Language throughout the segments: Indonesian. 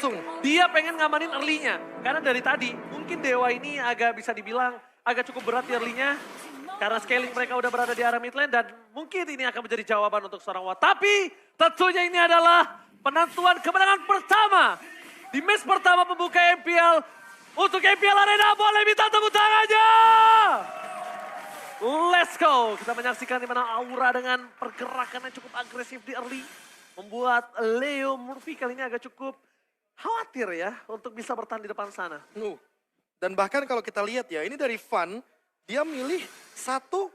langsung. Dia pengen ngamanin early-nya. Karena dari tadi mungkin Dewa ini agak bisa dibilang agak cukup berat di early-nya. Karena scaling mereka udah berada di arah mid lane dan mungkin ini akan menjadi jawaban untuk seorang Watt. Tapi tentunya ini adalah penentuan kemenangan pertama. Di match pertama pembuka MPL. Untuk MPL Arena boleh minta tepuk tangannya. Let's go. Kita menyaksikan di mana Aura dengan pergerakan yang cukup agresif di early. Membuat Leo Murphy kali ini agak cukup khawatir ya untuk bisa bertahan di depan sana. Dan bahkan kalau kita lihat ya, ini dari Van, dia milih satu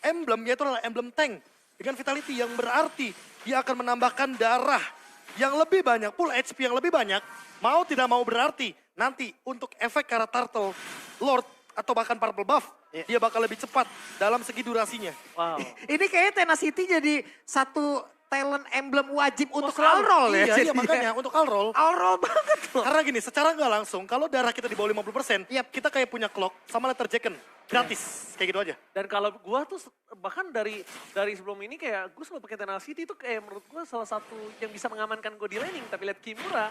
emblem, yaitu adalah emblem tank. Dengan vitality yang berarti dia akan menambahkan darah yang lebih banyak, full HP yang lebih banyak. Mau tidak mau berarti nanti untuk efek karena Turtle Lord atau bahkan Purple Buff, dia bakal lebih cepat dalam segi durasinya. Wow. Ini kayaknya Tenacity jadi satu talent emblem wajib untuk selalu. all-roll ya. Iya, makanya untuk all-roll. All-roll banget loh. Karena gini, secara nggak langsung, kalau darah kita di bawah 50%, kita kayak punya clock sama letter Jacken. Gratis, kayak gitu aja. Dan kalau gua tuh bahkan dari sebelum ini kayak gue selalu pakai Tenacity itu kayak menurut gua salah satu yang bisa mengamankan gue di laning. Tapi lihat Kimura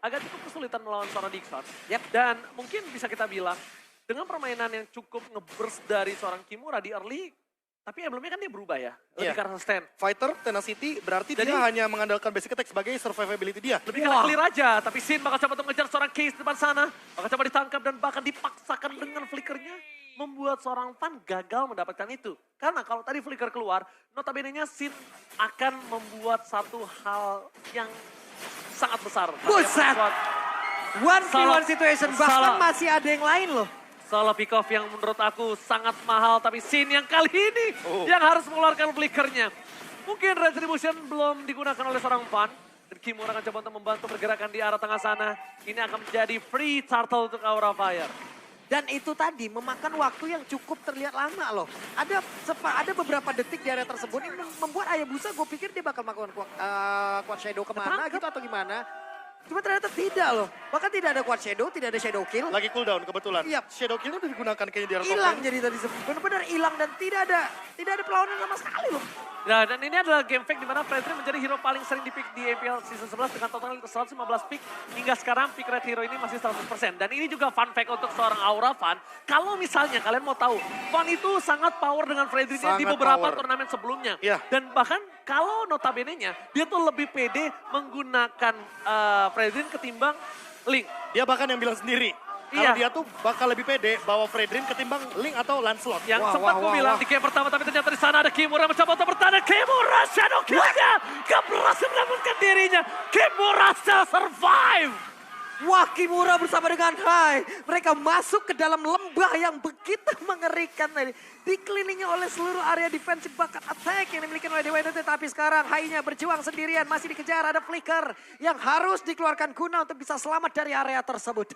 agak cukup kesulitan melawan seorang Dixon. Dan mungkin bisa kita bilang dengan permainan yang cukup ngeburst dari seorang Kimura di early, tapi emblemnya kan dia berubah ya, lebih ke arah stand. Fighter, Tenacity, berarti dia hanya mengandalkan basic attack sebagai survivability dia. Lebih karena clear aja, tapi Sin bakal coba untuk mengejar seorang Case di depan sana. Bakal coba ditangkap dan bahkan dipaksakan dengan flickernya. Membuat seorang Fan gagal mendapatkan itu. Karena kalau tadi flicker keluar, notabene-nya Sin akan membuat satu hal yang sangat besar. Buset! One v one situation, bahkan masih ada yang lain loh. Solo pick off yang menurut aku sangat mahal, tapi Sin yang kali ini yang harus mengeluarkan flickernya. Mungkin Retribution belum digunakan oleh seorang Fan. Dan Kimura akan coba untuk membantu pergerakan di arah tengah sana. Ini akan menjadi free turtle untuk Aura Fire. Dan itu tadi memakan waktu yang cukup terlihat lama loh. Ada beberapa detik di area tersebut yang membuat Hayabusa gue pikir dia bakal melakukan quad shadow kemana gitu atau gimana. Cuma ternyata tidak loh. Bahkan tidak ada quad shadow, tidak ada shadow kill. Lagi cooldown kebetulan. Iya. Shadow kill udah digunakan kayaknya di arah top Hilang lane. jadi tadi benar-benar hilang dan tidak ada perlawanan sama sekali loh. Nah, dan ini adalah game fake di mana Fredrin menjadi hero paling sering di pick di MPL season 11 dengan total 115 pick. Hingga sekarang pick rate hero ini masih 100%. Dan ini juga fun fact untuk seorang Aura Fan. Kalau misalnya kalian mau tahu, Fan itu sangat power dengan Fredrin di beberapa turnamen sebelumnya. Dan bahkan kalau notabene-nya, dia tuh lebih pede menggunakan Fredrin ketimbang Link. Dia bahkan yang bilang sendiri. Kalau dia tuh bakal lebih pede bawa Fredrin ketimbang Link atau Lancelot. Yang sempat gue bilang di game pertama, tapi ternyata di sana ada Kimura mencoba untuk bertahan. Kimura shadow kill-nya gak berhasil mendapatkan dirinya. Kimura still survive. Wah, Kimura bersama dengan Hai. Mereka masuk ke dalam lembah yang begitu mengerikan tadi. Dikelilingi oleh seluruh area defensive bakat attack yang dimiliki oleh Dewa United. Tapi sekarang Hai-nya berjuang sendirian. Masih dikejar, ada flicker yang harus dikeluarkan guna untuk bisa selamat dari area tersebut.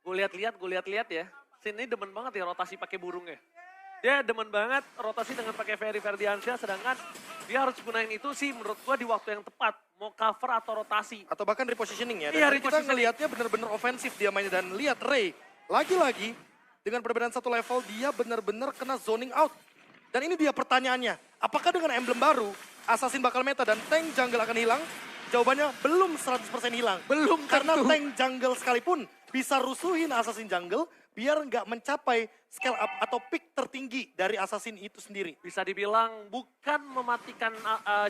Gue lihat-lihat ya. Sin ini demen banget ya rotasi pakai burungnya. Dia demen banget rotasi dengan pakai Ferry Ferdiansyah. Sedangkan dia harus gunain itu sih menurut gue di waktu yang tepat. Mau cover atau rotasi. Atau bahkan repositioning ya. Iya, Dan kita ngelihatnya benar-benar ofensif dia mainnya. Dan lihat Ray, lagi-lagi dengan perbedaan satu level dia benar-benar kena zoning out. Dan ini dia pertanyaannya, apakah dengan emblem baru, Assassin bakal meta dan tank jungle akan hilang? Jawabannya belum 100% hilang. Belum Karena tentu. tank jungle sekalipun bisa rusuhin Assassin jungle biar nggak mencapai scale up atau peak tertinggi dari Assassin itu sendiri. Bisa dibilang bukan mematikan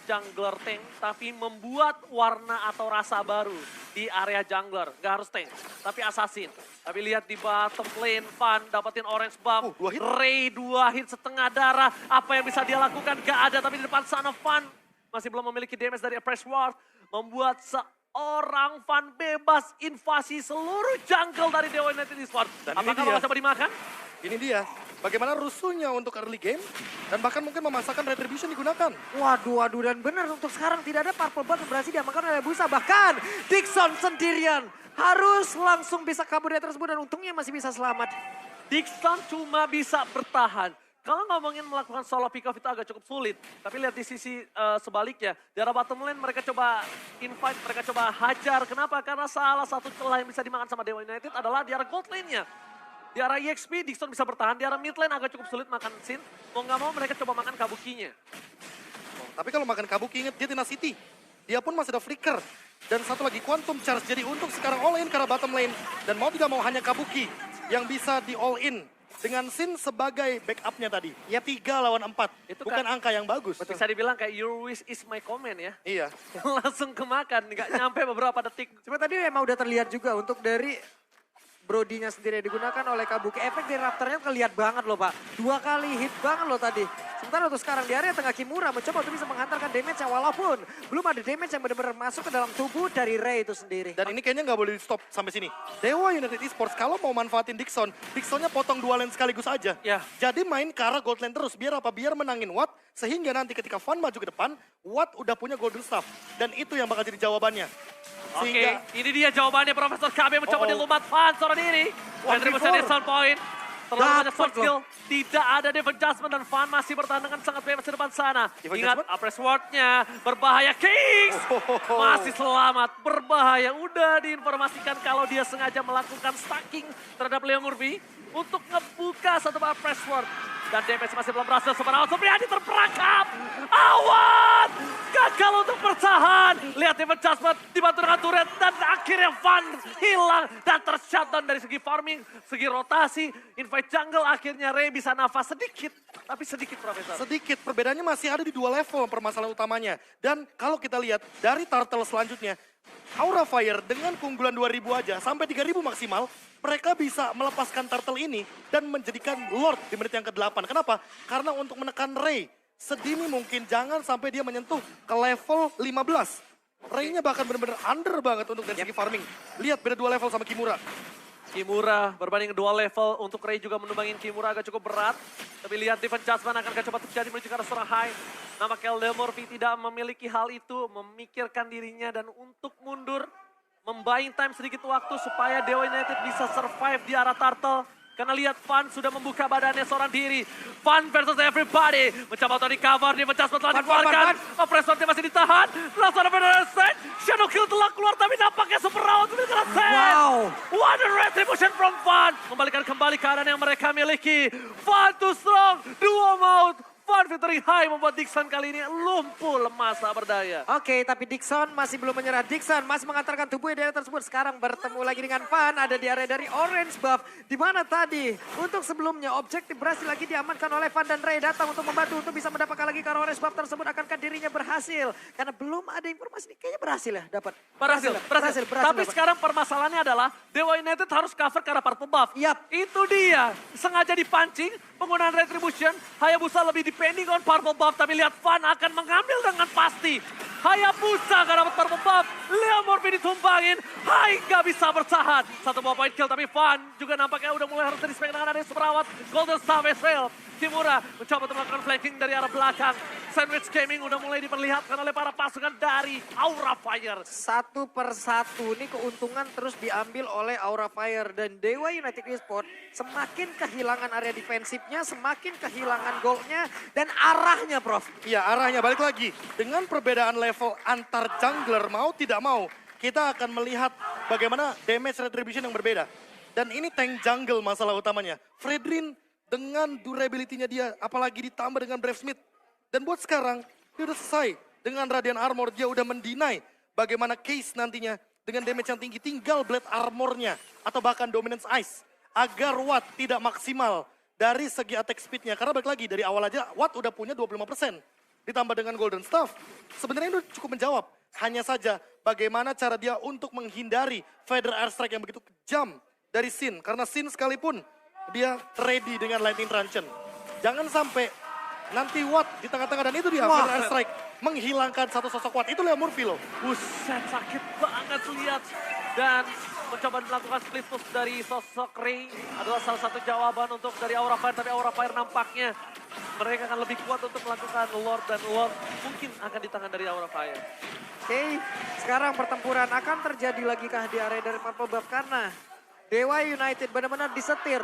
jungler tank, tapi membuat warna atau rasa baru di area jungler. Gak harus tank, tapi assassin. Tapi lihat di bottom lane, Van dapetin orange buff. 2 hit. Ray 2 hit setengah darah. Apa yang bisa dia lakukan? Gak ada, tapi di depan sana Van masih belum memiliki damage dari Press Ward. Membuat seorang Van bebas invasi seluruh jungle dari Dewa United Esports. Dan apakah ini dia. bakal coba dimakan? Ini dia, bagaimana rusuhnya untuk early game dan bahkan mungkin memasakkan retribution digunakan. Waduh, dan benar untuk sekarang tidak ada Purple Buff yang berhasil diamankan oleh Busa. Bahkan Dixon sendirian harus langsung bisa kabur dari tersebut dan untungnya masih bisa selamat. Dixon cuma bisa bertahan. Kalau ngomongin melakukan solo pick off itu agak cukup sulit. Tapi lihat di sisi sebaliknya. Di arah bottom lane mereka coba invite, mereka coba hajar. Kenapa? Karena salah satu celah yang bisa dimakan sama Dewa United adalah di arah gold lane-nya. Di arah EXP, Dixon bisa bertahan. Di arah mid lane agak cukup sulit makan Sin. Mau nggak mau mereka coba makan Kabukinya. Tapi kalau makan Kabuki inget dia Tenacity. dia pun masih ada flicker. Dan satu lagi Quantum Charge, jadi untuk sekarang all in ke arah bottom lane. Dan mau tidak mau hanya Kabuki yang bisa di all in. Dengan Sin sebagai backupnya tadi. Ya 3 lawan 4. Itu bukan kan- angka yang bagus. Bisa dibilang kayak your wish is my command ya. Iya. Langsung kemakan, nggak nyampe beberapa detik. Cuma tadi emang udah terlihat juga untuk dari Brodinya sendiri yang digunakan oleh Kabuki. Efek dari Raptornya kelihatan banget loh Pak. 2 kali hit banget loh tadi. Sementara untuk sekarang di area tengah Kimura mencoba untuk bisa menghantarkan damage yang walaupun belum ada damage yang benar-benar masuk ke dalam tubuh dari Ray itu sendiri. Dan ini kayaknya nggak boleh di stop sampai sini. Dewa United Esports kalau mau manfaatin Dixon, Dixonnya potong 2 lane sekaligus aja. Ya. Jadi main ke arah gold lane terus. Biar apa? Biar menangin Watt. Sehingga nanti ketika Fan maju ke depan, Watt udah punya golden staff. Dan itu yang bakal jadi jawabannya. Oke, ini dia jawabannya Profesor KB mencoba dilumat Fan seorang diri. Retribution Sound Point. Terlalu banyak Dapet short skill. Tidak ada defense adjustment dan Fan masih bertahan dengan sangat bebas di depan sana. Defense Ingat, adjustment? Apres Ward-nya berbahaya. Kings masih selamat, berbahaya. Udah diinformasikan kalau dia sengaja melakukan stacking terhadap Leo Murphy untuk ngebuka satu Apres Ward. Dan damage masih belum berhasil. Sebenarnya Supriyadi terperangkap. Awan! Gagal untuk bertahan. Lihat defense adjustment dibantu dengan turret. Dan akhirnya Van hilang. Dan tershutdown dari segi farming, segi rotasi. Invite jungle akhirnya Ray bisa nafas sedikit. Tapi sedikit Profesor. Sedikit, perbedaannya masih ada di 2 level permasalahan utamanya. Dan kalau kita lihat dari turtle selanjutnya, Aura Fire dengan keunggulan 2000 aja sampai 3000 maksimal, mereka bisa melepaskan turtle ini dan menjadikan Lord di menit yang ke-8. Kenapa? Karena untuk menekan Ray, sedini mungkin jangan sampai dia menyentuh ke level 15. Ray-nya bahkan benar-benar under banget untuk dari segi farming. Lihat beda 2 level sama Kimura. Kimura berbanding 2 level untuk Ray juga menumbangin Kimura agak cukup berat. Tapi lihat defense adjustment akan coba terjadi menuju ke arah seorang High. Nampaknya Leo Murphy tidak memiliki hal itu, memikirkan dirinya dan untuk mundur. Membuying time sedikit waktu supaya Dewa United bisa survive di arah Turtle. Karena lihat Van sudah membuka badannya seorang diri. Van versus everybody. Mencoba untuk di-cover, di adjustment telah dikeluarkan. Oppressor-nya masih ditahan. Langsung ada Federal Strike. Shadow Kill telah keluar tapi nampaknya super round. Wow. What a retribution from Van. Membalikan kembali keadaan yang mereka miliki. Van too strong. Duo mode. Van featuring High membuat Dixon kali ini lumpuh lemas tak berdaya. Oke, tapi Dixon masih belum menyerah. Dixon masih mengantarkan tubuhnya di area tersebut. Sekarang bertemu lagi dengan Van, ada di area dari Orange Buff. Di mana tadi, untuk sebelumnya objektif berhasil lagi diamankan oleh Van dan Ray datang untuk membantu untuk bisa mendapatkan lagi ke arah Orange Buff tersebut. Akankah dirinya berhasil? Karena belum ada informasi, kayaknya berhasil ya dapat. Berhasil. Tapi dapat. sekarang permasalahannya adalah Dewa United harus cover ke arah Purple Buff. Yap. Itu dia. Sengaja dipancing, penggunaan Retribution. Hayabusa lebih depending on Purple Buff. Tapi lihat Van akan mengambil dengan pasti. Hayabusa gak dapat Purple Buff. Leo Murphy ditumbangin. Hai gak bisa bertahan. 1 buah point kill tapi Van juga nampaknya udah mulai harus di-spek dengan adanya semerawat. Golden Star Vessel. Kimura mencoba untuk melakukan flanking dari arah belakang. Sandwich Gaming udah mulai diperlihatkan oleh para pasukan dari Aura Fire. Satu per satu ini keuntungan terus diambil oleh Aura Fire dan Dewa United Esports semakin kehilangan area defensifnya, semakin kehilangan goalnya dan arahnya Prof. Iya, arahnya balik lagi. Dengan perbedaan level antar jungler mau tidak mau, kita akan melihat bagaimana damage retribution yang berbeda. Dan ini tank jungle masalah utamanya. Fredrin dengan durability-nya dia, apalagi ditambah dengan Brave Smith. Dan buat sekarang, dia udah selesai. Dengan Radiant Armor, dia udah mendinai bagaimana Case nantinya dengan damage yang tinggi. Tinggal Blade Armor-nya, atau bahkan Dominance Ice. Agar Watt tidak maksimal dari segi attack speed-nya. Karena balik lagi, dari awal aja Watt udah punya 25%. Ditambah dengan Golden Staff, sebenarnya itu cukup menjawab. Hanya saja bagaimana cara dia untuk menghindari Feather Airstrike yang begitu kejam dari Sin. Karena Sin sekalipun dia ready dengan Lightning Truncheon. Jangan sampai nanti Watt di tengah-tengah dan itu dia Feather Airstrike menghilangkan satu sosok Watt. Itu Leo Murphy loh. Buset, sakit banget lihat. Dan mencoba melakukan split push dari sosok Ray adalah salah satu jawaban untuk dari Aura Fire. Tapi Aura Fire nampaknya mereka akan lebih kuat untuk melakukan Lord. Dan Lord mungkin akan di tangan dari Aura Fire. Oke, sekarang pertempuran akan terjadi lagi kah di area dari Purple Buff karena Dewa United benar-benar disetir.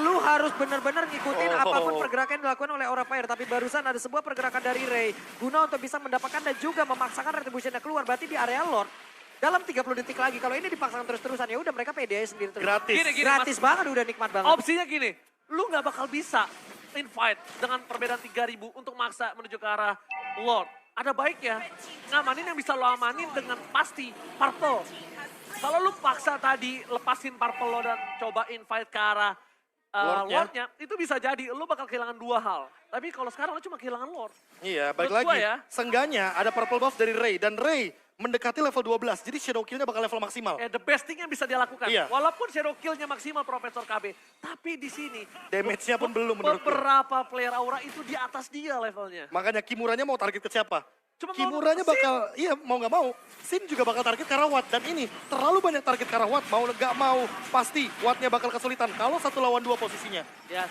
Lu harus benar-benar ngikutin apapun pergerakan yang dilakukan oleh Aura Fire. Tapi barusan ada sebuah pergerakan dari Ray. Guna untuk bisa mendapatkan dan juga memaksakan retribution-nya keluar. Berarti di area Lord. Dalam 30 detik lagi. Kalau ini dipaksakan terus-terusan ya udah mereka pede aja sendiri terus. Gratis. Gini, Gratis banget, udah nikmat banget. Opsinya gini, lu nggak bakal bisa invite dengan perbedaan 3000 untuk maksa menuju ke arah Lord. ada baiknya ngamanin yang bisa lo amanin dengan pasti Purple. Kalau lu paksa tadi lepasin Purple lo dan coba invite ke arah Lordnya, itu bisa jadi lu bakal kehilangan dua hal. Tapi kalau sekarang lu cuma kehilangan Lord. Iya, balik Menurut lagi. gua ya. Seenggaknya ada purple buff dari Ray. Dan Ray mendekati level 12. Jadi shadow kill-nya bakal level maksimal. The best thing yang bisa dia lakukan. Iya. Walaupun shadow kill-nya maksimal Profesor KB. Tapi di sini Damage-nya pun belum menurut gue. beberapa player Aura itu di atas dia levelnya. Makanya Kimuranya mau target ke siapa? Cuma Kimuranya bakal, iya mau nggak mau. Sin juga bakal target ke arah Watt. Dan ini terlalu banyak target ke arah Watt. Mau nggak mau pasti Wattnya bakal kesulitan. Kalau 1 lawan 2 posisinya. Ya,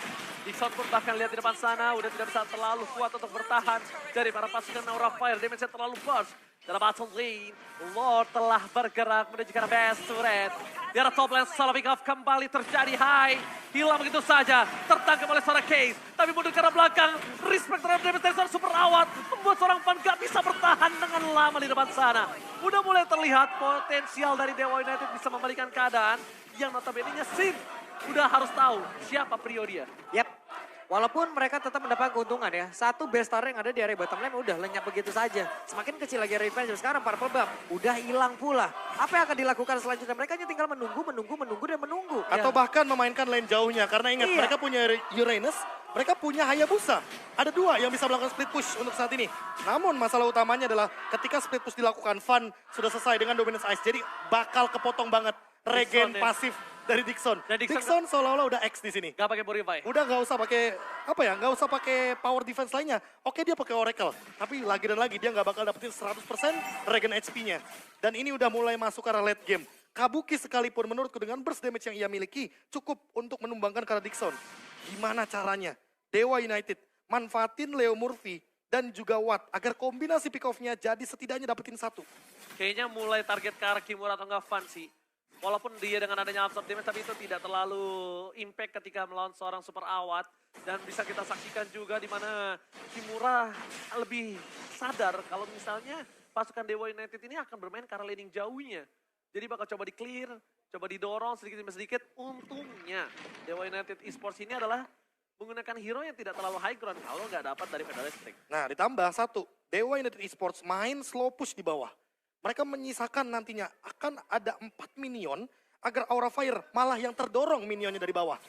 Dixon pun bahkan lihat di depan sana udah tidak bisa terlalu kuat untuk bertahan dari para pasukan Aura Fire. Damage-nya terlalu burst. Dalam bottom lane, Lord telah bergerak menuju ke arah best turret. Di arah top lane, salah pick off kembali terjadi high. Hilang begitu saja, tertangkap oleh seorang Case. Tapi mundur ke arah belakang, respect terhadap damage dari seorang super awat. Membuat seorang Fan gak bisa bertahan dengan lama di depan sana. Udah mulai terlihat potensial dari Dewa United bisa membalikan keadaan. Yang notabene-nya Sin udah harus tahu siapa prio dia. Yap. Walaupun mereka tetap mendapat keuntungan ya. Satu best star yang ada di area bottom lane udah lenyap begitu saja. Semakin kecil lagi area Avenger. Sekarang Purple Buff udah hilang pula. Apa yang akan dilakukan selanjutnya? Mereka hanya tinggal menunggu dan menunggu. Atau bahkan memainkan lane jauhnya. Karena ingat Iya. mereka punya Uranus, mereka punya Hayabusa. Ada 2 yang bisa melakukan split push untuk saat ini. Namun masalah utamanya adalah ketika split push dilakukan, Fun sudah selesai dengan Dominance Ice. Jadi bakal kepotong banget regen Dixon, ya. pasif dari Dixon. Dan Dixon seolah-olah udah X di sini. Gak pakai Borify. Udah nggak usah pakai apa ya, nggak usah pakai power defense lainnya. Oke dia pakai Oracle, tapi lagi dan lagi dia nggak bakal dapetin 100% regen HP-nya. Dan ini udah mulai masuk ke arah late game. Kabuki sekalipun menurutku dengan burst damage yang ia miliki cukup untuk menumbangkan ke arah Dixon. Gimana caranya? Dewa United manfaatin Leo Murphy dan juga Watt agar kombinasi pick off-nya jadi setidaknya dapetin 1. Kayaknya mulai target ke arah Kimura atau enggak Fan sih. Walaupun dia dengan adanya absorb damage, tapi itu tidak terlalu impact ketika melawan seorang super awat. Dan bisa kita saksikan juga di mana Kimura lebih sadar kalau misalnya pasukan Dewa United ini akan bermain ke arah laning jauhnya. Jadi bakal coba di-clear, coba didorong sedikit demi sedikit. Untungnya Dewa United Esports ini adalah menggunakan hero yang tidak terlalu high ground kalau nggak dapat dari Federalistic. Nah ditambah 1, Dewa United Esports main slow push di bawah. Mereka menyisakan nantinya akan ada 4 minion agar Aura Fire malah yang terdorong minionnya dari bawah.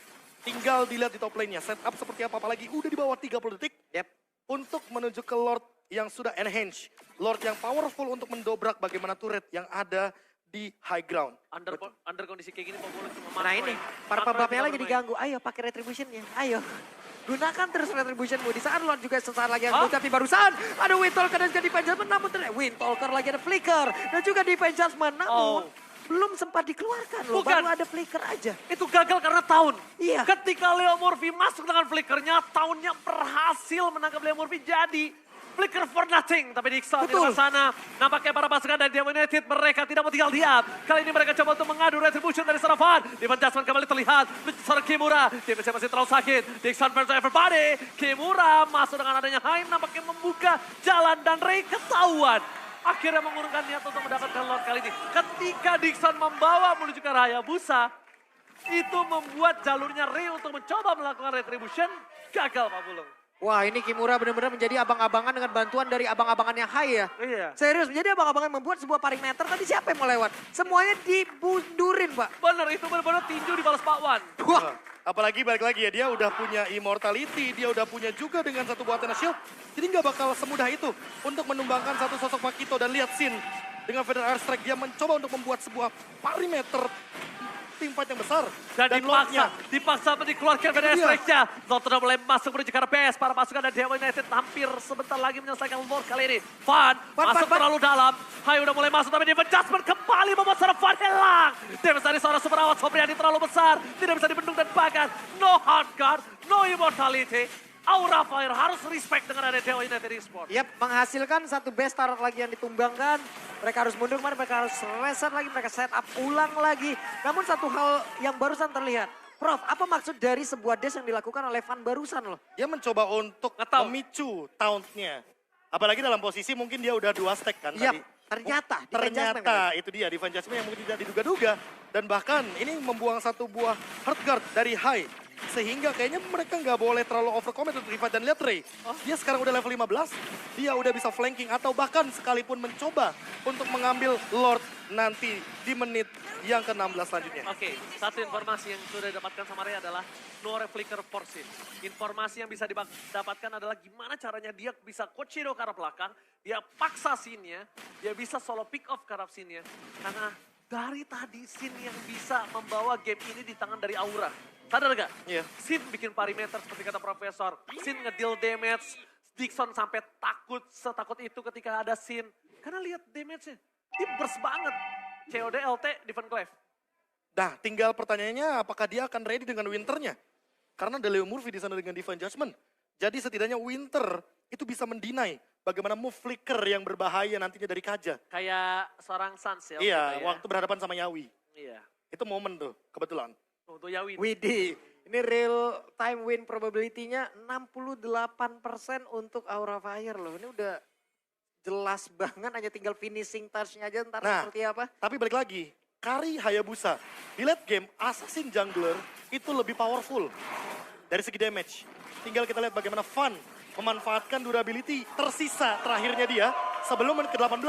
Tinggal dilihat di top lane-nya, setup seperti apa, apalagi udah di bawah 30 detik. Yap. Untuk menuju ke Lord yang sudah enhance. Lord yang powerful untuk mendobrak bagaimana turret yang ada di high ground. Under kondisi kayak gini Populus cuma Nah ini, Purple Buff-nya lagi diganggu. Ayo pakai retribution-nya, ayo. Gunakan terus retribution-mu. Di saat Lord juga sesaat lagi yang tapi barusan ada Windtalker dan juga Divine Judgment. Namun Windtalker lagi ada Flicker dan juga Divine Judgment. Namun belum sempat dikeluarkan loh, Bukan. baru ada Flicker aja. Itu gagal karena Taun. Iya. Ketika Leo Murphy masuk dengan flickernya, Taunnya berhasil menangkap Leo Murphy. Jadi flicker for nothing. Tapi Dixon di depan sana, nampaknya para pasukan dari Dewa United mereka tidak mau tinggal diam. Kali ini mereka coba untuk mengadu retribution dari Sarafan. Divine Judgment kembali terlihat. Seorang Kimura, dia masih terlalu sakit. Dixon versus everybody. Kimura masuk dengan adanya Haim, nampaknya membuka jalan dan Ray ketahuan. Akhirnya mengurungkan niat untuk mendapatkan Lord kali ini. Ketika Dixon membawa menuju ke Hayabusa, itu membuat jalurnya Ray untuk mencoba melakukan retribution, gagal Pak Bulung. Wah ini Kimura benar-benar menjadi abang-abangan dengan bantuan dari abang-abangan yang high ya. Iya. Serius, menjadi abang-abangan membuat sebuah parameter. Tadi siapa yang mau lewat? Semuanya dibundurin Pak. Bener, itu benar-benar tinju di balas Pak Wan. Wah. Apalagi balik lagi ya, dia udah punya immortality, dia udah punya juga dengan 1 buah Athena Shield. Jadi nggak bakal semudah itu untuk menumbangkan satu sosok Pakito. Dan lihat Sin dengan Feather Airstrike, dia mencoba untuk membuat sebuah parameter tim fight yang besar. Dan Lordnya dipaksa dikeluarkan pada strike-nya. Lord sudah mulai masuk menuju ke arah base. Para pasukan dari Dewa United hampir sebentar lagi menyelesaikan Lord kali ini. Fan masuk terlalu dalam. Hai udah mulai masuk tapi Divine Judgment kembali membuat seorang Fan hilang. Damage dari seorang super awat Sopriani terlalu besar. Tidak bisa dibendung dan bahkan no hard guard, no immortality. Aura Fire harus respect dengan ada Dewa United Esports. Yap, menghasilkan satu best star lagi yang ditumbangkan. Mereka harus mundur kemarin, mereka harus reset lagi, mereka set up ulang lagi. Namun satu hal yang barusan terlihat. Prof, apa maksud dari sebuah dash yang dilakukan oleh Fan barusan loh? dia mencoba untuk memicu tauntnya. Apalagi dalam posisi mungkin dia udah 2 stack kan Yap, tadi. ternyata Itu dia Divine Judgment yang mungkin tidak diduga-duga. Dan bahkan ini membuang 1 buah Heart Guard dari High. Sehingga kayaknya mereka nggak boleh terlalu overcommit untuk revive. Dan lihat Ray, dia sekarang udah level 15, dia udah bisa flanking atau bahkan sekalipun mencoba untuk mengambil Lord nanti di menit yang ke-16 selanjutnya. Oke, satu informasi yang sudah didapatkan sama Ray adalah no flicker for Sin. Informasi yang bisa didapatkan adalah gimana caranya dia bisa coach Shiro ke arah belakang, dia paksa Sin-nya, dia bisa solo pick off ke arah Sin-nya. Karena dari tadi Sin yang bisa membawa game ini di tangan dari Aura. Sadar gak? Iya. Sin bikin perimeter seperti kata Profesor. Sin ngedeal damage, Dixon sampai takut, setakut itu ketika ada Sin. Karena lihat damage-nya, dia burst banget. COD, LT, Defend Clef. Nah, tinggal pertanyaannya apakah dia akan ready dengan Winternya? Karena ada Leo Murphy di sana dengan Divine Judgment. Jadi setidaknya Winter itu bisa mendinai bagaimana move flicker yang berbahaya nantinya dari Kaja. Kayak seorang Sans ya. Iya, waktu itu ya. waktu berhadapan sama Yawi. Iya. Itu momen tuh, kebetulan. Untuk Yawi. Widih, ini real time win probability-nya 68% untuk Aura Fire loh. Ini udah jelas banget, hanya tinggal finishing touch-nya aja ntar Nah, seperti apa. Tapi balik lagi, Kari Hayabusa di late game Assassin Jungler itu lebih powerful dari segi damage. Tinggal kita lihat bagaimana Fan memanfaatkan durability tersisa terakhirnya dia sebelum menit ke-18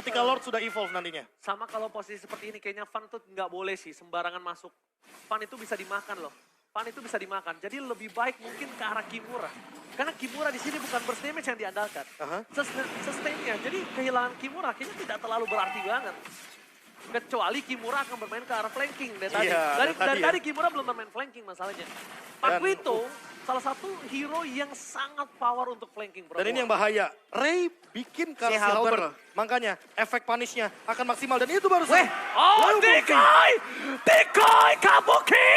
ketika Lord sudah evolve nantinya. Sama kalau posisi seperti ini kayaknya Fan tuh nggak boleh sih sembarangan masuk. Fan itu bisa dimakan loh. Fan itu bisa dimakan. Jadi lebih baik mungkin ke arah Kimura. Karena Kimura di sini bukan burst damage yang diandalkan. Aha. Sustain-nya. Jadi kehilangan Kimura kayaknya tidak terlalu berarti banget. Kecuali Kimura akan bermain ke arah flanking dari tadi. Iya, dari dari tadi tadi Kimura belum bermain flanking masalahnya. Pakuito salah satu hero yang sangat power untuk flanking. Dan ini yang bahaya, Ray bikin Si Kari Halberd. Halberd. Makanya efek punishnya akan maksimal dan itu baru Weh, Oh, Leo Murphy. Decoy Kabuki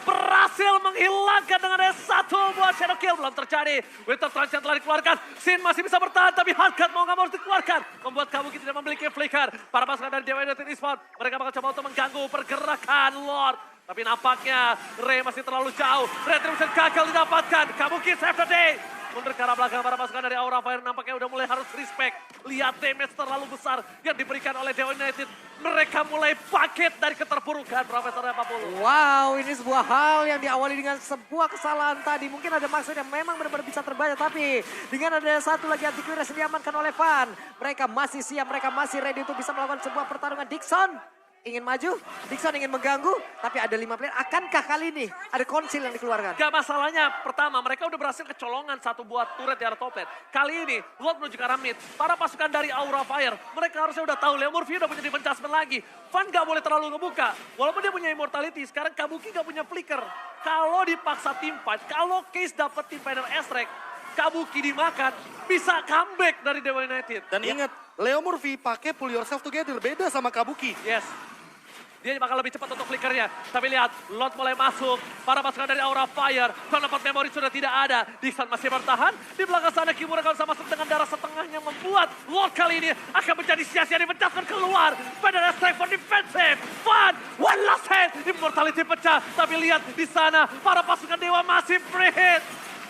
berhasil menghilangkan dengan S1 buat Shadow Kill. Belum terjadi. Winter Trance yang telah dikeluarkan. Sin masih bisa bertahan, tapi Hardcut mau nggak mau harus dikeluarkan. Membuat Kabuki tidak memiliki flicker. Para pasukan dari Dewa United Esports, mereka bakal coba untuk mengganggu pergerakan Lord. Tapi nampaknya Ray masih terlalu jauh. Retribution gagal didapatkan. Kabuki save the day. Mundur ke arah belakang para pasukan dari Aura Fire nampaknya udah mulai harus respect. Lihat damage terlalu besar yang diberikan oleh Dewa United. Mereka mulai paket dari keterpurukan Profesor Apapulu. wow, ini sebuah hal yang diawali dengan sebuah kesalahan tadi. Mungkin ada maksud yang memang benar-benar bisa terbaca. Tapi dengan ada satu lagi anti-clearance yang diamankan oleh Van. Mereka masih siap, mereka masih ready untuk bisa melakukan sebuah pertarungan. Dixon ingin maju, Dixon ingin mengganggu, tapi ada 5 player. Akankah kali ini ada konsil yang dikeluarkan? Gak masalahnya, pertama mereka udah berhasil kecolongan satu buah turret di arah top lane. Kali ini, Lord menuju ke arah mid. Para pasukan dari Aura Fire, mereka harusnya udah tahu Leo Murphy udah punya defense adjustment lagi. Van gak boleh terlalu ngebuka. Walaupun dia punya immortality, sekarang Kabuki gak punya flicker. Kalau dipaksa team fight, kalau Case dapat team fighter S-Rank, Kabuki dimakan, bisa comeback dari Dewa United. Dan ingat, Leo Murphy pakai pull yourself together, beda sama Kabuki. Yes. Dia bakal lebih cepat untuk flickernya. Tapi lihat, Lord mulai masuk. Para pasukan dari Aura Fire. Tempat memori sudah tidak ada. Dixon masih bertahan. Di belakang sana Kimura kalau sama dengan darah setengahnya membuat Lord kali ini akan menjadi sia-sia dipecahkan keluar. Pada strike for defensive. Fun, one last hit. Immortality pecah. Tapi lihat di sana, para pasukan Dewa masih free hit.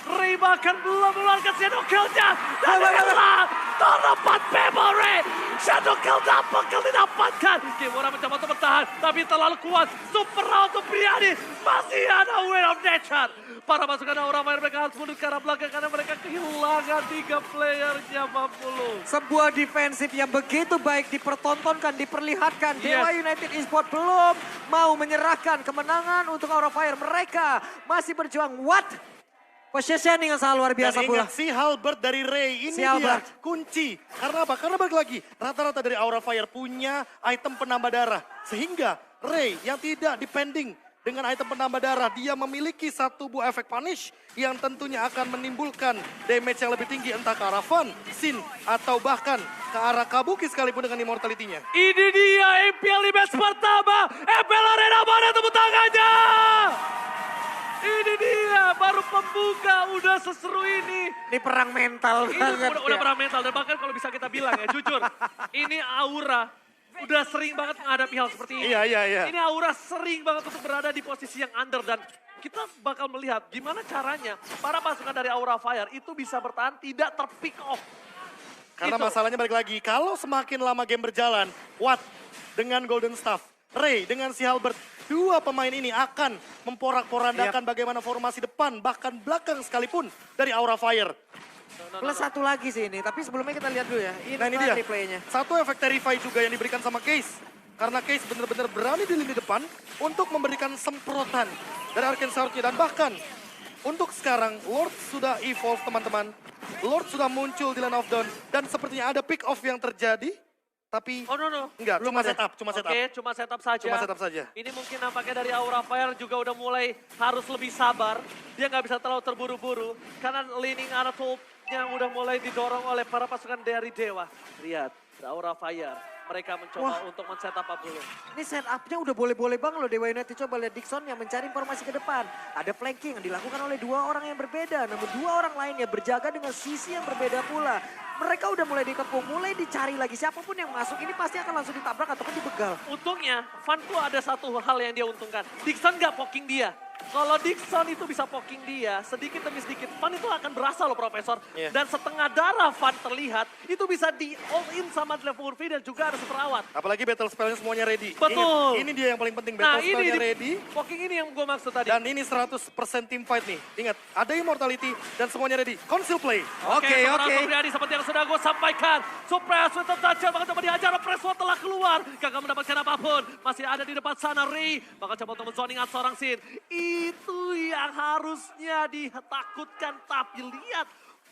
Ray bahkan belum mengeluarkan Shadow Kill-nya. Dan inilah tempat memory. Shadow Kill dapat kill didapatkan. Kimura mencoba untuk bertahan. Tapi terlalu kuat. Super round untuk Briani. Masih ada Will of Nature. Para pasukan Aura Fire mereka harus mundur ke arah belakang. Karena mereka kehilangan 3 playernya 40. Sebuah defensif yang begitu baik dipertontonkan, diperlihatkan. Yes. Dewa United Esports belum mau menyerahkan kemenangan untuk Aura Fire. Mereka masih berjuang. What? Positioning yang sangat luar biasa Dan pula. ingat, si Halberd dari Ray, ini Si dia Halberd. kunci. Karena apa? Karena balik lagi, rata-rata dari Aura Fire punya item penambah darah. Sehingga Ray yang tidak depending dengan item penambah darah, dia memiliki satu buah efek punish yang tentunya akan menimbulkan damage yang lebih tinggi entah ke arah Van, Sin, atau bahkan ke arah Kabuki sekalipun dengan immortality-nya. Ini dia MPL di match pertama. MPL Arena mana tepuk tangannya? Ini dia baru pembuka udah seseru ini. Ini perang mental Ini banget. udah ya. perang mental dan bahkan kalau bisa kita bilang ya jujur. Ini Aura udah sering banget menghadapi hal seperti ini. Iya. Ini Aura sering banget untuk berada di posisi yang under dan kita bakal melihat gimana caranya para pasukan dari Aura Fire itu bisa bertahan tidak terpick off. Karena Itu. masalahnya balik lagi, kalau semakin lama game berjalan, Watt dengan Golden Staff, Ray dengan si Halberd, dua pemain ini akan memporak-porandakan bagaimana formasi depan, bahkan belakang sekalipun dari Aura Fire. Plus satu lagi sih ini, tapi sebelumnya kita lihat dulu ya. Nah ini dia, replaynya. satu efek Terrify juga yang diberikan sama Case. Karena Case benar-benar berani di lini depan untuk memberikan semprotan dari Arcane Sword-nya. Dan bahkan untuk sekarang Lord sudah evolve teman-teman. Lord sudah muncul di Land of Dawn. Dan sepertinya ada pick off yang terjadi. Tapi Oh no. enggak, Belum cuma ada. setup, cuma setup. Oke, cuma setup saja. Cuma setup saja. Ini mungkin nampaknya dari Aura Fire juga udah mulai harus lebih sabar. Dia nggak bisa terlalu terburu-buru. Karena leaning arah top-nya udah mulai didorong oleh para pasukan dari Dewa. Lihat, Aura Fire. Mereka mencoba untuk men-setup up dulu. Ini setupnya udah boleh-boleh banget loh Dewa United. Coba lihat Dixon yang mencari informasi ke depan. Ada flanking yang dilakukan oleh dua orang yang berbeda. Namun dua orang lainnya berjaga dengan sisi yang berbeda pula. Mereka udah mulai dikepung, mulai dicari lagi. Siapapun yang masuk ini pasti akan langsung ditabrak ataupun dibegal. Untungnya, Vanku ada satu hal yang dia untungkan. Dixon nggak poking dia. Kalau Dixon itu bisa poking dia, sedikit demi sedikit, Van itu akan berasa loh Profesor. Iya. Dan setengah darah Van terlihat, itu bisa di all in sama Murphy dan juga ada Superawat. Apalagi battle spellnya semuanya ready. Betul. Ingat, ini dia yang paling penting, Nah battle spellnya ready. poking ini yang gue maksud tadi. Dan ini 100% team fight nih. Ingat, ada immortality dan semuanya ready. Conceal play. Oke. Supriyadi seperti yang sudah gue sampaikan. Supres tetap saja bakal coba dihajar. Preswa telah keluar. Gagal mendapatkan apapun. Masih ada di depan sana Ray. Bakal coba untuk menzoning out seorang Sin. Itu yang harusnya ditakutkan. Tapi lihat.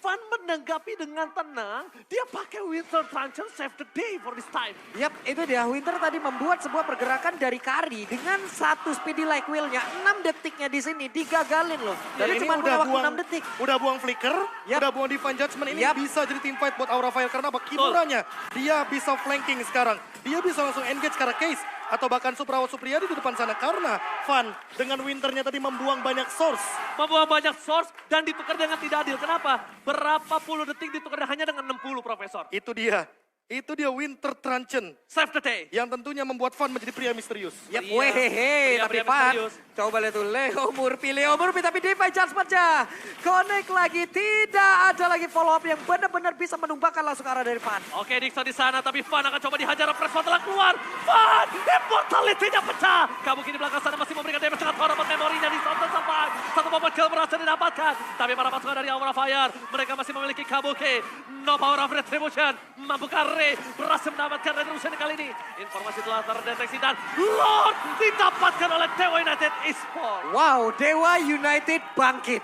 Van menanggapi dengan tenang. Dia pakai Winter Truncheon save the day for this time. Yap, itu dia. Winter tadi membuat sebuah pergerakan dari Kari dengan satu speedy like wheel-nya. 6 detiknya di sini digagalin loh. Dan Jadi ini cuma udah waktu buang 6 detik. Udah buang flicker, Yap. udah buang divine judgment. Ini Yap. bisa jadi team fight buat Aura Fire. Karena apa? Kimuranya, dia bisa flanking sekarang. Dia bisa langsung engage karena Case. Atau bahkan Suprawat Supriyadi di depan sana. Karena Van dengan Winternya tadi membuang banyak source. Membawa banyak source dan ditukar dengan tidak adil. Kenapa? Berapa puluh detik ditukar hanya dengan 60 Profesor. Itu dia. Itu dia Winter Truncheon. Save the day. Yang tentunya membuat Van menjadi pria misterius. Yap, Iya. wehehe, tapi Pria-pria Van. misterius. Coba lihat tuh, Leo Murphy, tapi Divine Judgment-nya. Connect lagi, tidak ada lagi follow up yang benar-benar bisa menumbangkan langsung arah dari Van. Oke, Dixon di sana, tapi Van akan coba dihajar. Preswa telah keluar. Van, immortality-nya pecah. Kabuki di belakang sana masih memberikan damage sangat hormat memorinya di Sonton sampai. Satu momen kill berhasil didapatkan. Tapi para pasukan dari Aura Fire, mereka masih memiliki Kabuki. No power of retribution. Mampukah Ray berhasil mendapatkan retribution kali ini. Informasi telah terdeteksi dan Lord didapatkan oleh Dewa United Esports. Wow, Dewa United bangkit.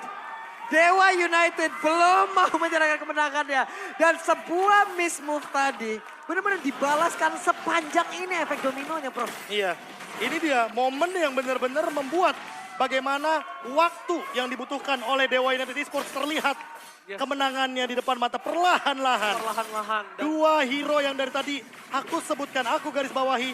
Dewa United belum mau menyerahkan kemenangannya. Dan sebuah miss move tadi benar-benar dibalaskan sepanjang ini efek dominonya, Prof. Iya, ini dia momen yang benar-benar membuat bagaimana waktu yang dibutuhkan oleh Dewa United Esports terlihat. Yes. Kemenangannya di depan mata perlahan-lahan. Perlahan-lahan. Dan Dua hero yang dari tadi aku sebutkan, aku garis bawahi.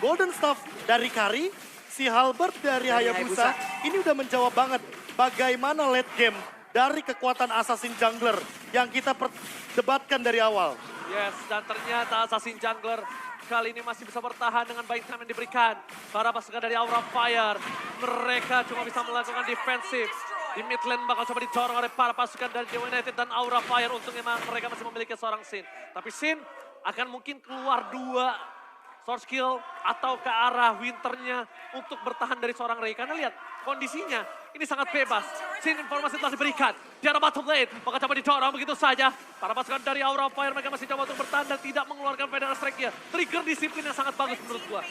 Golden Staff dari Kari, si Halberd dari Hayabusa. Ini udah menjawab banget bagaimana late game dari kekuatan Assassin Jungler yang kita perdebatkan dari awal. yes, dan ternyata Assassin Jungler kali ini masih bisa bertahan dengan baik time yang diberikan. Para pasukan dari Aura Fire, mereka cuma bisa melakukan defensif. Di mid lane bakal coba didorong oleh para pasukan dari Dewa United dan Aura Fire. Untungnya mereka masih memiliki seorang Sin. Tapi Sin akan mungkin keluar dua source kill atau ke arah Winternya untuk bertahan dari seorang Ray. Karena lihat kondisinya ini sangat bebas. Sin informasi telah diberikan. Di arah bottom lane bakal coba didorong begitu saja. Para pasukan dari Aura Fire mereka masih coba untuk bertahan dan tidak mengeluarkan Federal Strike-nya. Trigger disiplin yang sangat bagus menurut gua.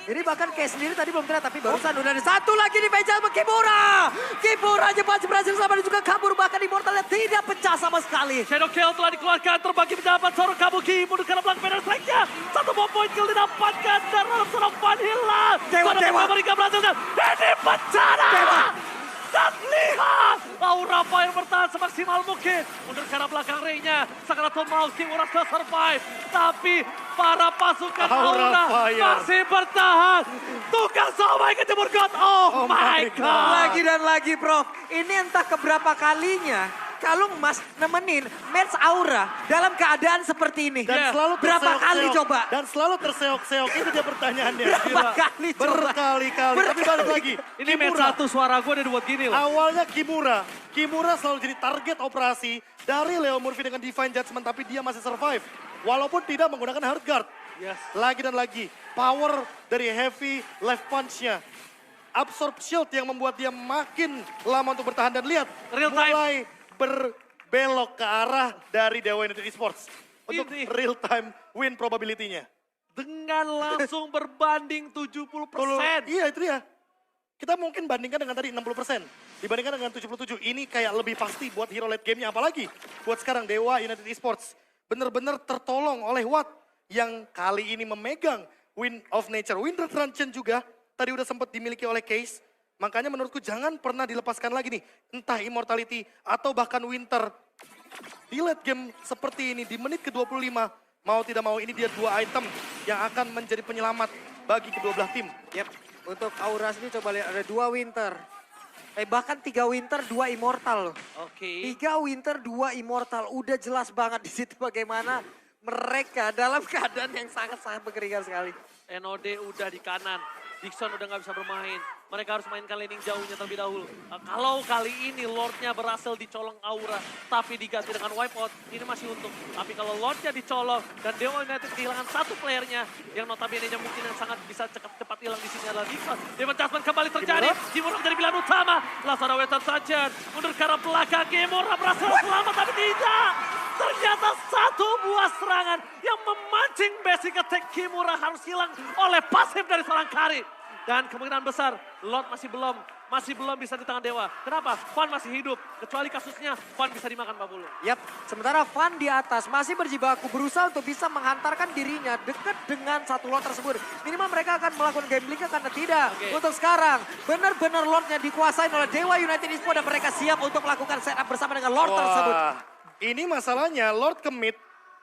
Jadi bahkan Case sendiri tadi belum terlihat, tapi barusan udah ada satu lagi di Vejal Kimura. Kimura masih berhasil sama dan juga kabur, bahkan Immortalnya tidak pecah sama sekali. Shadow Kill telah dikeluarkan, terbagi mendapat seorang Kabuki. Mundur karena belakang Federal Strike-nya. Satu bom point kill didapatkan dan dalam seorang Van hilang. Dewa. Mereka berhasil dan ini bencana. Dewa. Dan lihat, Aura Fire bertahan semaksimal mungkin. Mundur ke arah belakang ring-nya. Sakarato mau Kimura sudah survive. Tapi para pasukan Aura Aura Fire masih bertahan. Tukang somai kejemur God. Oh my God. Lagi dan lagi, Prof. Ini entah keberapa kalinya kalau Mas nemenin match Aura dalam keadaan seperti ini. Dan selalu berapa terseok-seok. kali coba? Dan selalu terseok-seok, itu dia pertanyaannya. Berapa Gila. kali coba? Berkali-kali, tapi balik lagi. Ini match satu suara gue udah dibuat gini loh. Awalnya Kimura selalu jadi target operasi dari Leo Murphy dengan Divine Judgment, tapi dia masih survive. Walaupun tidak menggunakan Hard Guard. Yes. Lagi dan lagi, power dari heavy left punch-nya. Absorb shield yang membuat dia makin lama untuk bertahan. Dan lihat, Real time. mulai berbelok ke arah dari Dewa United Esports. Untuk Ini. real time win probability-nya. Dengan langsung berbanding 70%. Iya itu dia. Kita mungkin bandingkan dengan tadi 60%. Dibandingkan dengan 77. Ini kayak lebih pasti buat hero late game-nya. Apalagi buat sekarang Dewa United Esports. Bener-bener tertolong oleh Watt. Yang kali ini memegang Wind of Nature. Wind Retrenchant juga tadi udah sempat dimiliki oleh Case. Makanya menurutku jangan pernah dilepaskan lagi nih. Entah Immortality atau bahkan Winter. Di late game seperti ini di menit ke-25. Mau tidak mau ini dia 2 item yang akan menjadi penyelamat bagi kedua belah tim. Yep, untuk Aura sendiri coba lihat ada 2 Winter. Bahkan 3 Winter, 2 Immortal loh. Oke. 3 Winter, 2 Immortal. Udah jelas banget di situ bagaimana mereka dalam keadaan yang sangat-sangat mengerikan sekali. NOD udah di kanan. Dixon udah nggak bisa bermain. Mereka harus mainkan laning jauhnya terlebih dahulu. Kalau kali ini Lordnya berhasil dicolong Aura, tapi diganti dengan wipeout, ini masih untung. Tapi kalau Lordnya dicolong dan Dewa United kehilangan satu playernya, yang notabene mungkin yang sangat bisa cepat hilang di sini adalah Dixon. Demon Jasmine kembali terjadi. Kimura menjadi pilihan utama. Lazara Wetan Sajen mundur ke arah belakang. Kimura berhasil selamat, tapi tidak. Ternyata satu buah serangan yang memancing basic attack Kimura harus hilang oleh pasif dari seorang Kari. Dan kemungkinan besar Lord masih belum bisa di tangan Dewa. Kenapa? Fan masih hidup. Kecuali kasusnya Fan bisa dimakan Pak Bulu. Yap, sementara Van di atas masih berjibaku berusaha untuk bisa menghantarkan dirinya dekat dengan satu Lord tersebut. Minimal mereka akan melakukan gambling karena tidak. Oke. Untuk sekarang benar-benar Lordnya dikuasai oleh Dewa United Esports dan mereka siap untuk melakukan setup bersama dengan Lord tersebut. Ini masalahnya Lord commit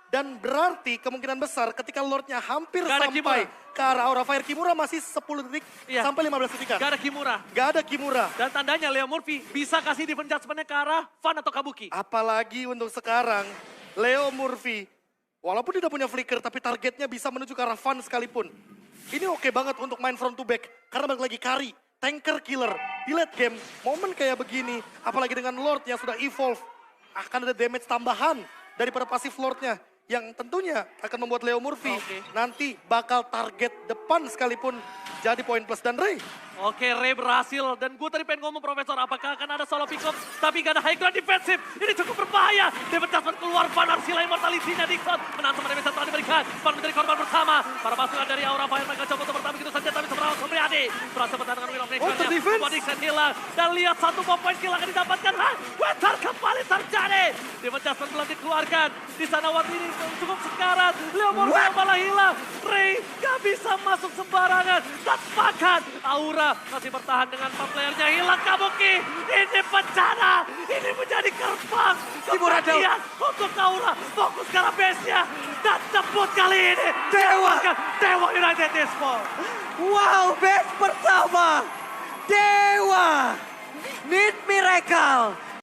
dan berarti kemungkinan besar ketika Lordnya hampir Gak ada sampai ke arah Aura Fire Kimura masih 10 detik Iya. sampai 15 detik. Gak ada Kimura. Gak ada Kimura. Dan tandanya Leo Murphy bisa kasih defense judgment-nya ke arah Fan atau Kabuki. Apalagi untuk sekarang Leo Murphy walaupun dia udah punya flicker tapi targetnya bisa menuju ke arah Fan sekalipun. Ini oke banget untuk main front to back karena balik lagi Kari, tanker killer di late game. Momen kayak begini apalagi dengan Lord yang sudah evolve akan ada damage tambahan daripada pasif Lordnya. Yang tentunya akan membuat Leo Murphy nanti bakal target depan sekalipun jadi poin plus. Dan Ray. Oke, Ray berhasil. Dan gue tadi pengen ngomong Profesor, apakah akan ada solo pick up? Tapi gak ada high ground defensif. Ini cukup berbahaya. David Jasmine keluar, Van harus hilang immortality-nya Dixon. Menang sama damage telah diberikan. Van menjadi korban bersama. Para pasukan dari Aura Fire mereka coba untuk bertahan begitu saja. Tapi seberapa Supriyadi berhasil bertahan dengan Win of Nature-nya. terdefense. Membuat Dixon hilang. Dan lihat satu poin kill akan didapatkan. Wetar kembali terjadi. David Jasmine belum dikeluarkan. Di sana Watt ini cukup sekarat. Leo Murphy yang malah hilang. Ray gak bisa masuk sembarangan. Dan bahkan Aura masih bertahan dengan 4 playernya. Hilang Kabuki. Ini bencana. Ini menjadi kerbang. Kemudian untuk Aura. Fokus ke arah base-nya. Dan tebut kali ini. Dewa United Esports. Wow, best pertama Dewa Need Miracle.